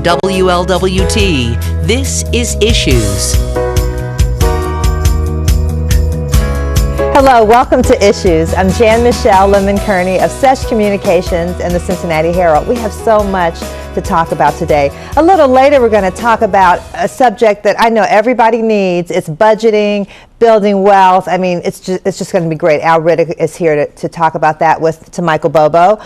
WLWT, this is Issues. Hello, welcome to Issues. I'm Jan Michelle Lemon-Kearney of Sesh Communications and the Cincinnati Herald. We have so much to talk about today. A little later, we're going to talk about a subject that I know everybody needs. It's budgeting, building wealth. I mean, it's just going to be great. Al Riddick is here to talk about that to Michael Bobo.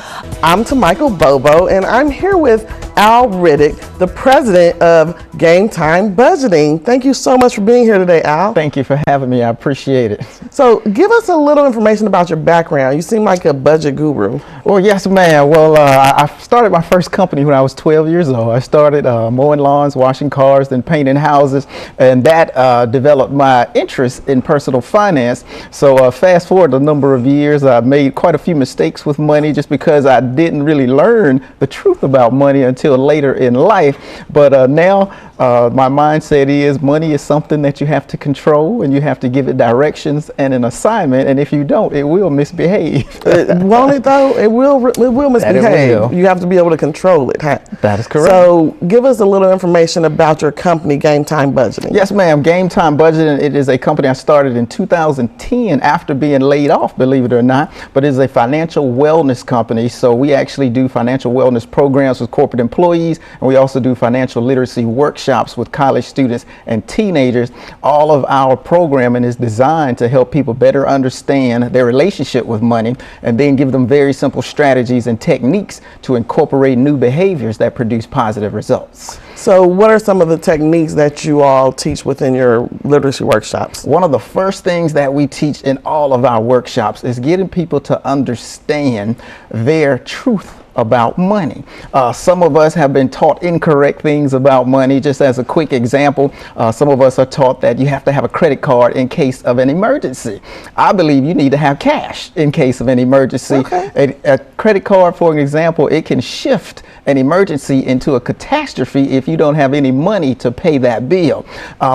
I'm to Michael Bobo, and I'm here with Al Riddick, the president of Game Time Budgeting. Thank you so much for being here today, Al. Thank you for having me. I appreciate it. So give us a little information about your background. You seem like a budget guru. Well, yes, ma'am. Well, I started my first company when I was 12 years old. I started mowing lawns, washing cars, then painting houses, and that developed my interest in personal finance. So fast forward a number of years, I made quite a few mistakes with money just because I didn't really learn the truth about money until later in life. But now my mindset is money is something that you have to control, and you have to give it directions and an assignment, and if you don't, it will misbehave. Won't it though? It will misbehave. It will. You have to be able to control it, huh? That is correct. So give us a little information about your company, Game Time Budgeting. Yes, ma'am. Game Time Budgeting, it is a company I started in 2010 after being laid off, believe it or not, but it is a financial wellness company. So we actually do financial wellness programs with corporate employees, and we also do financial literacy workshops with college students and teenagers. All of our programming is designed to help people better understand their relationship with money, and then give them very simple strategies and techniques to incorporate new behaviors that produce positive results. So what are some of the techniques that you all teach within your literacy workshops? One of the first things that we teach in all of our workshops is getting people to understand their truth about money. Some of us have been taught incorrect things about money. Just as a quick example, some of us are taught that you have to have a credit card in case of an emergency. I believe you need to have cash in case of an emergency. Okay. A credit card, for an example, it can shift an emergency into a catastrophe if you don't have any money to pay that bill.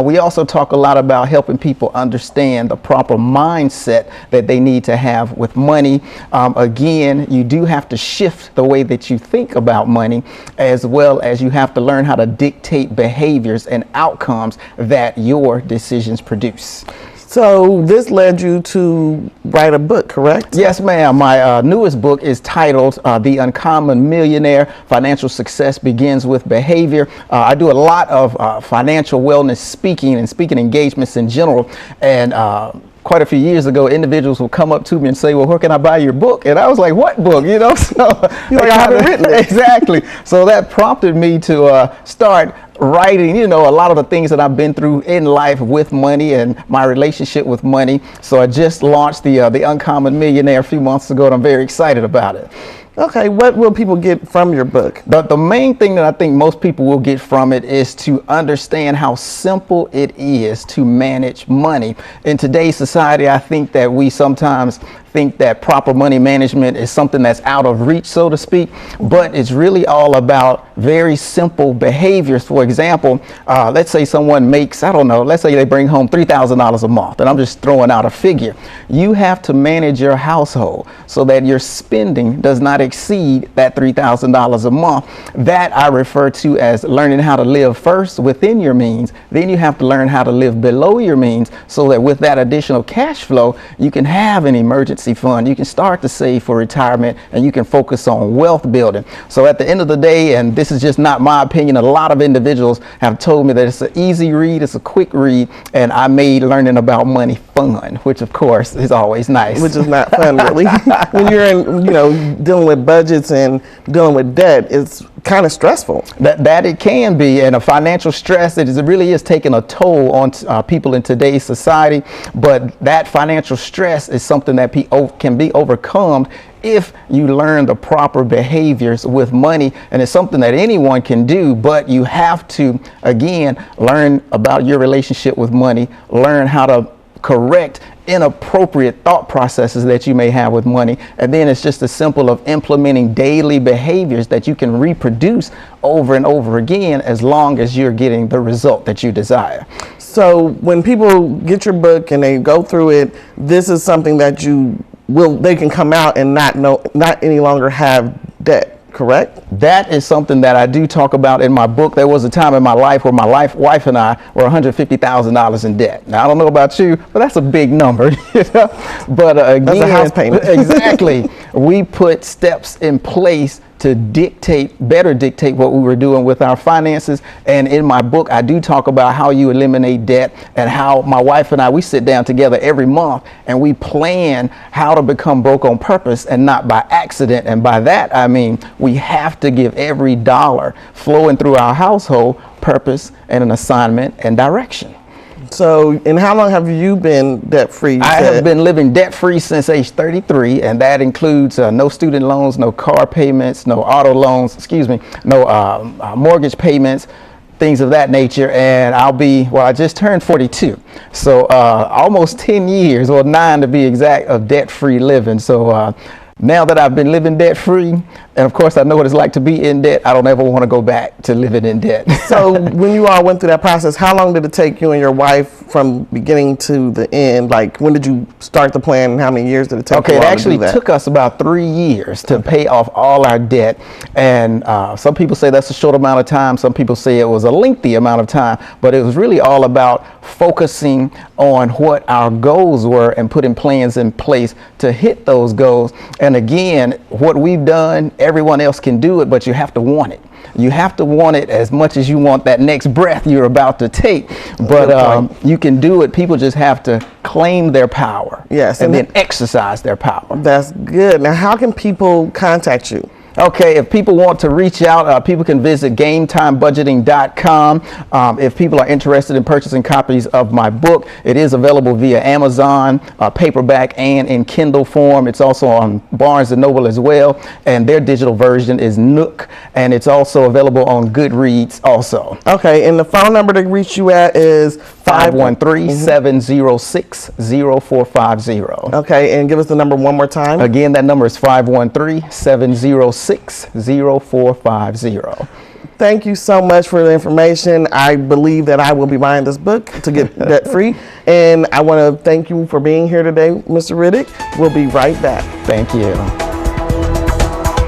We also talk a lot about helping people understand the proper mindset that they need to have with money. Again, you do have to shift the way that you think about money, as well as you have to learn how to dictate behaviors and outcomes that your decisions produce. So this led you to write a book, correct? Yes, ma'am. My newest book is titled The Uncommon Millionaire. Financial Success Begins with Behavior. I do a lot of financial wellness speaking and speaking engagements in general, and quite a few years ago, individuals will come up to me and say, well, where can I buy your book? And I was like, what book? You know, so you're like, I haven't written it. Exactly. So that prompted me to start writing, you know, a lot of the things that I've been through in life with money and my relationship with money. So I just launched the Uncommon Millionaire a few months ago, and I'm very excited about it. Okay, what will people get from your book? The main thing that I think most people will get from it is to understand how simple it is to manage money. In today's society, I think that we sometimes think that proper money management is something that's out of reach, so to speak, but it's really all about very simple behaviors. For example, let's say someone makes, I don't know, let's say they bring home $3,000 a month, and I'm just throwing out a figure. You have to manage your household so that your spending does not exceed that $3,000 a month. That I refer to as learning how to live first within your means. Then you have to learn how to live below your means, so that with that additional cash flow, you can have an emergency fund. You can start to save for retirement, and you can focus on wealth building. So at the end of the day, and this is just not my opinion, a lot of individuals have told me that it's an easy read, it's a quick read, and I made learning about money fun, which of course is always nice. Which is not fun, really. When you're in, you know, dealing with budgets and dealing with debt, it's kind of stressful. That it can be, and a financial stress, it really is taking a toll on people in today's society. But that financial stress is something that can be overcome if you learn the proper behaviors with money, and it's something that anyone can do, but you have to, again, learn about your relationship with money, learn how to correct inappropriate thought processes that you may have with money, and then it's just as simple of implementing daily behaviors that you can reproduce over and over again, as long as you're getting the result that you desire. So when people get your book and they go through it, this is something that they can come out and not any longer have debt. correct? That is something that I do talk about in my book. There was a time in my life where my wife and I were $150,000 in debt. Now, I don't know about you, but that's a big number. You know? But again, that's a house payment. Exactly. We put steps in place to better dictate what we were doing with our finances. And in my book, I do talk about how you eliminate debt and how my wife and I, we sit down together every month and we plan how to become broke on purpose and not by accident. And by that, I mean, we have to give every dollar flowing through our household purpose and an assignment and direction. So, and how long have you been debt-free? I have been living debt-free since age 33, and that includes no student loans, no car payments, no auto loans, no mortgage payments, things of that nature. And I just turned 42. So almost 10 years, or 9 to be exact, of debt-free living. So now that I've been living debt-free, and of course I know what it's like to be in debt, I don't ever want to go back to living in debt. So when you all went through that process, how long did it take you and your wife from beginning to the end? Like, when did you start the plan and how many years did it take? Okay, it actually took us about 3 years to pay off all our debt. And some people say that's a short amount of time. Some people say it was a lengthy amount of time. But it was really all about focusing on what our goals were and putting plans in place to hit those goals. And again, what we've done, everyone else can do it, but you have to want it. You have to want it as much as you want that next breath you're about to take. But you can do it. People just have to claim their power. Yes. And then exercise their power. That's good. Now, how can people contact you? Okay, if people want to reach out, people can visit GameTimeBudgeting.com. If people are interested in purchasing copies of my book, it is available via Amazon, paperback, and in Kindle form. It's also on Barnes & Noble as well, and their digital version is Nook, and it's also available on Goodreads also. Okay, and the phone number to reach you at is 513-706-0450. Okay, and give us the number one more time. Again, that number is 513-706-0450. Thank you so much for the information. I believe that I will be buying this book to get debt free. And I want to thank you for being here today, Mr. Riddick. We'll be right back. Thank you.